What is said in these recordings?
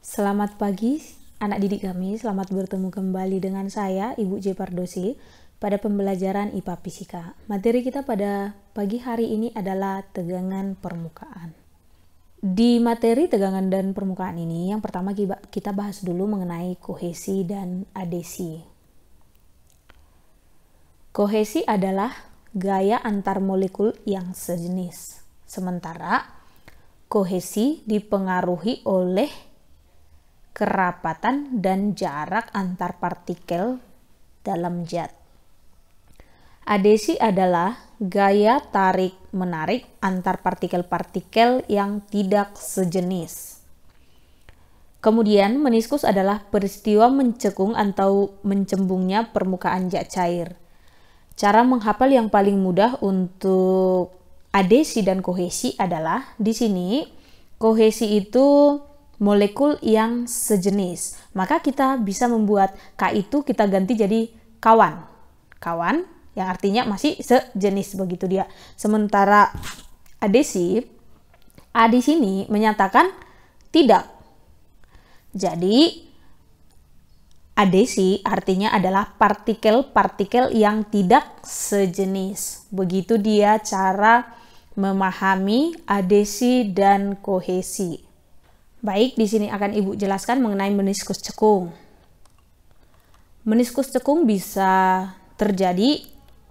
Selamat pagi anak didik kami, selamat bertemu kembali dengan saya Ibu J. Pardosi pada pembelajaran IPA Fisika. Materi kita pada pagi hari ini adalah tegangan permukaan. Di materi tegangan dan permukaan ini, yang pertama kita bahas dulu mengenai kohesi dan adesi. Kohesi adalah gaya antar molekul yang sejenis, sementara kohesi dipengaruhi oleh kerapatan dan jarak antar partikel dalam zat. Adesi adalah gaya tarik-menarik antar partikel-partikel yang tidak sejenis. Kemudian, meniskus adalah peristiwa mencekung atau mencembungnya permukaan zat cair. Cara menghafal yang paling mudah untuk adesi dan kohesi adalah di sini kohesi itu molekul yang sejenis. Maka kita bisa membuat K itu kita ganti jadi kawan. Kawan yang artinya masih sejenis, begitu dia. Sementara adesi, A di sini menyatakan tidak. Jadi adesi artinya adalah partikel-partikel yang tidak sejenis. Begitu dia cara memahami adesi dan kohesi. Baik, di sini akan Ibu jelaskan mengenai meniskus cekung. Meniskus cekung bisa terjadi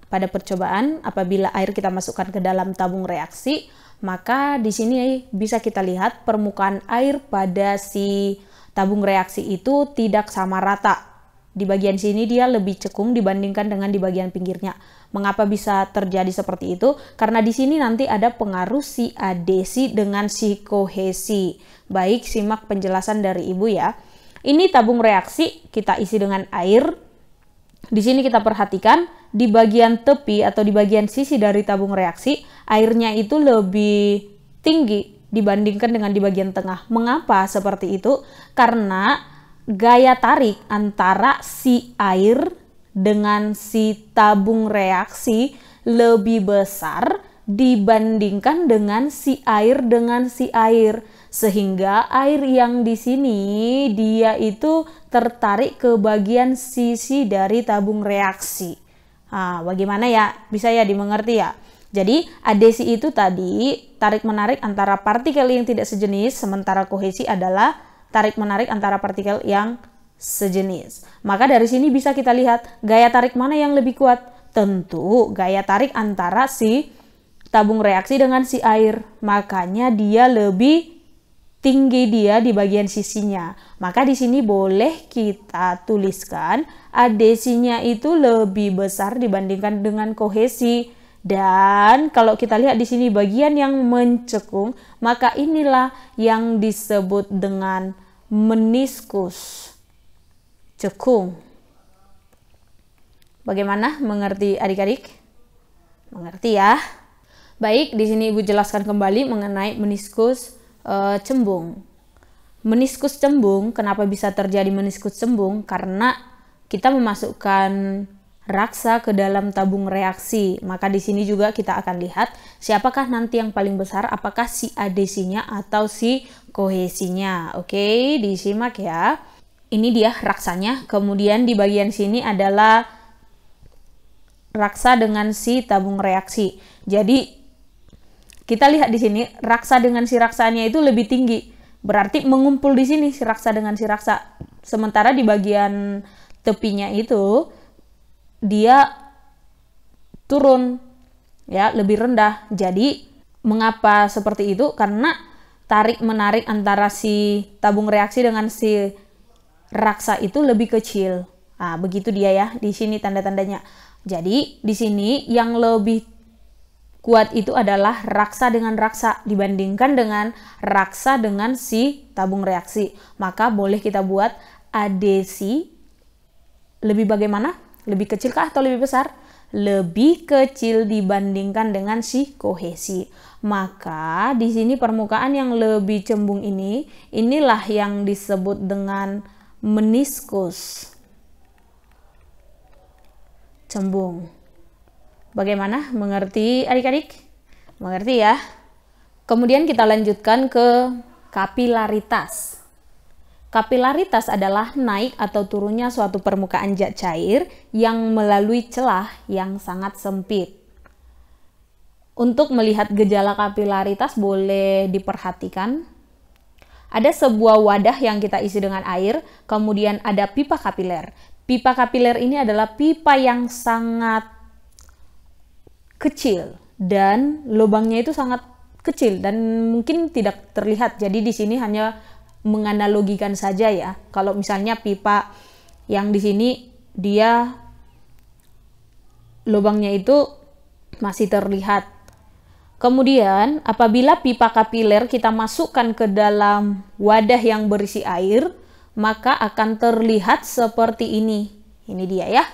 pada percobaan apabila air kita masukkan ke dalam tabung reaksi, maka di sini bisa kita lihat permukaan air pada si tabung reaksi itu tidak sama rata. Di bagian sini dia lebih cekung dibandingkan dengan di bagian pinggirnya. Mengapa bisa terjadi seperti itu? Karena di sini nanti ada pengaruh si adesi dengan si kohesi. Baik, simak penjelasan dari Ibu ya. Ini tabung reaksi kita isi dengan air. Di sini kita perhatikan di bagian tepi atau di bagian sisi dari tabung reaksi, airnya itu lebih tinggi dibandingkan dengan di bagian tengah. Mengapa seperti itu? Karena gaya tarik antara si air dengan si tabung reaksi lebih besar dibandingkan dengan si air dengan si air. Sehingga air yang di sini dia itu tertarik ke bagian sisi dari tabung reaksi. Nah, bagaimana ya? Bisa ya dimengerti ya? Jadi adesi itu tadi tarik-menarik antara partikel yang tidak sejenis, sementara kohesi adalah tarik-menarik antara partikel yang sejenis. Maka dari sini bisa kita lihat gaya tarik mana yang lebih kuat? Tentu gaya tarik antara si tabung reaksi dengan si air. Makanya dia lebih tinggi dia di bagian sisinya. Maka di sini boleh kita tuliskan adesinya itu lebih besar dibandingkan dengan kohesi. Dan kalau kita lihat di sini bagian yang mencekung, maka inilah yang disebut dengan meniskus cekung. Bagaimana mengerti adik-adik? Mengerti ya? Baik, di sini Ibu jelaskan kembali mengenai meniskus cembung. Meniskus cembung, kenapa bisa terjadi meniskus cembung? Karena kita memasukkan raksa ke dalam tabung reaksi. Maka di sini juga kita akan lihat siapakah nanti yang paling besar, apakah si adesinya atau si kohesinya. Oke, disimak ya. Ini dia raksanya. Kemudian di bagian sini adalah raksa dengan si tabung reaksi. Jadi kita lihat di sini raksa dengan si raksanya itu lebih tinggi. Berarti mengumpul di sini si raksa dengan si raksa. Sementara di bagian tepinya itu dia turun ya, lebih rendah. Jadi mengapa seperti itu? Karena tarik menarik antara si tabung reaksi dengan si raksa itu lebih kecil. Nah, begitu dia ya. Di sini tanda-tandanya. Jadi di sini yang lebih kuat itu adalah raksa dengan raksa dibandingkan dengan raksa dengan si tabung reaksi. Maka boleh kita buat adesi lebih bagaimana? Lebih kecilkah atau lebih besar? Lebih kecil dibandingkan dengan si kohesi. Maka di sini permukaan yang lebih cembung ini, inilah yang disebut dengan meniskus cembung. Bagaimana? Mengerti adik-adik? Mengerti ya? Kemudian kita lanjutkan ke kapilaritas. Kapilaritas adalah naik atau turunnya suatu permukaan zat cair yang melalui celah yang sangat sempit. Untuk melihat gejala kapilaritas boleh diperhatikan. Ada sebuah wadah yang kita isi dengan air, kemudian ada pipa kapiler. Pipa kapiler ini adalah pipa yang sangat kecil dan lubangnya itu sangat kecil dan mungkin tidak terlihat. Jadi di sini hanya menganalogikan saja ya. Kalau misalnya pipa yang di sini dia lubangnya itu masih terlihat. Kemudian apabila pipa kapiler kita masukkan ke dalam wadah yang berisi air, maka akan terlihat seperti ini. Ini dia ya.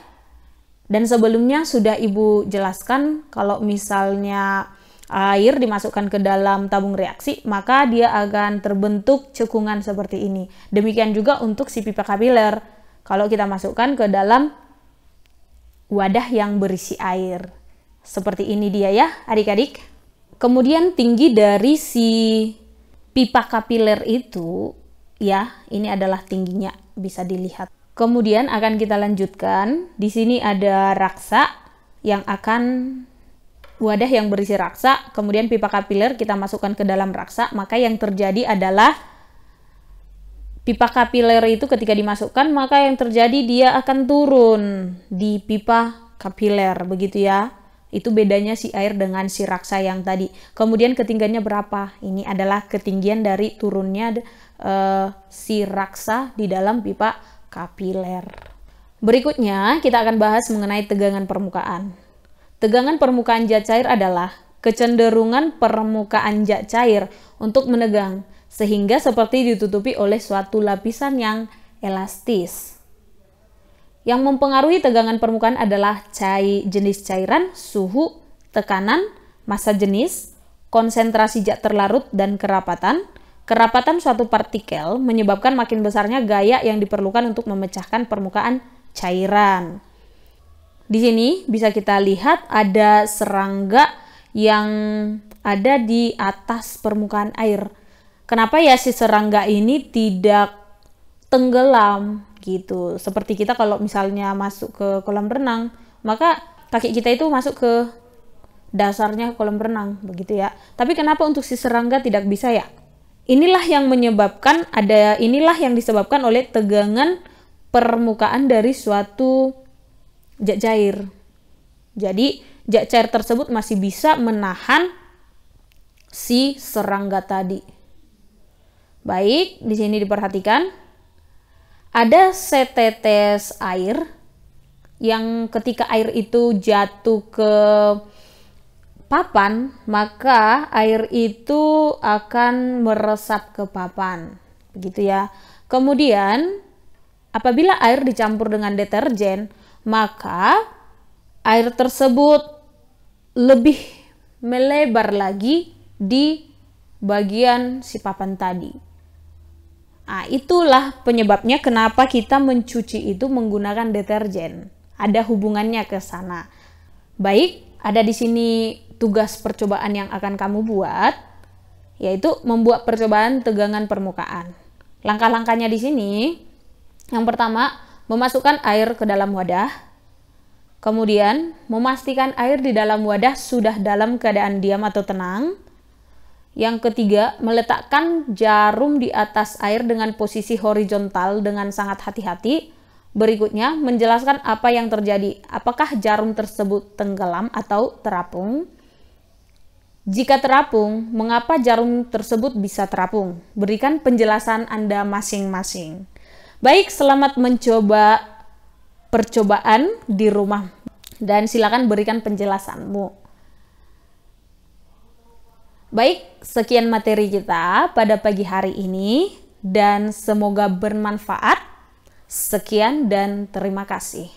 Dan sebelumnya sudah Ibu jelaskan kalau misalnya air dimasukkan ke dalam tabung reaksi, maka dia akan terbentuk cekungan seperti ini. Demikian juga untuk si pipa kapiler. Kalau kita masukkan ke dalam wadah yang berisi air. Seperti ini dia ya, adik-adik. Kemudian tinggi dari si pipa kapiler itu, ya, ini adalah tingginya, bisa dilihat. Kemudian akan kita lanjutkan. Di sini ada raksa yang akan wadah yang berisi raksa, kemudian pipa kapiler kita masukkan ke dalam raksa, maka yang terjadi adalah pipa kapiler itu ketika dimasukkan, maka yang terjadi dia akan turun di pipa kapiler, begitu ya. Itu bedanya si air dengan si raksa yang tadi. Kemudian ketinggiannya berapa? Ini adalah ketinggian dari turunnya si raksa di dalam pipa kapiler. Berikutnya kita akan bahas mengenai tegangan permukaan. Tegangan permukaan zat cair adalah kecenderungan permukaan zat cair untuk menegang, sehingga seperti ditutupi oleh suatu lapisan yang elastis. Yang mempengaruhi tegangan permukaan adalah jenis cairan, suhu, tekanan, massa jenis, konsentrasi zat terlarut, dan kerapatan. Kerapatan suatu partikel menyebabkan makin besarnya gaya yang diperlukan untuk memecahkan permukaan cairan. Di sini bisa kita lihat ada serangga yang ada di atas permukaan air. Kenapa ya si serangga ini tidak tenggelam gitu? Seperti kita kalau misalnya masuk ke kolam renang, maka kaki kita itu masuk ke dasarnya kolam renang, begitu ya. Tapi kenapa untuk si serangga tidak bisa ya? Inilah yang disebabkan oleh tegangan permukaan dari suatu zat cair. Jadi zat cair tersebut masih bisa menahan si serangga tadi. Baik, di sini diperhatikan ada setetes air yang ketika air itu jatuh ke papan, maka air itu akan meresap ke papan. Begitu ya. Kemudian apabila air dicampur dengan deterjen, maka air tersebut lebih melebar lagi di bagian si papan tadi. Nah, itulah penyebabnya kenapa kita mencuci itu menggunakan deterjen. Ada hubungannya ke sana. Baik, ada di sini tugas percobaan yang akan kamu buat, yaitu membuat percobaan tegangan permukaan. Langkah-langkahnya di sini, yang pertama, memasukkan air ke dalam wadah, kemudian memastikan air di dalam wadah sudah dalam keadaan diam atau tenang. Yang ketiga, meletakkan jarum di atas air dengan posisi horizontal dengan sangat hati-hati. Berikutnya, menjelaskan apa yang terjadi. Apakah jarum tersebut tenggelam atau terapung? Jika terapung, mengapa jarum tersebut bisa terapung? Berikan penjelasan Anda masing-masing. Baik, selamat mencoba percobaan di rumah dan silakan berikan penjelasanmu. Baik, sekian materi kita pada pagi hari ini dan semoga bermanfaat. Sekian dan terima kasih.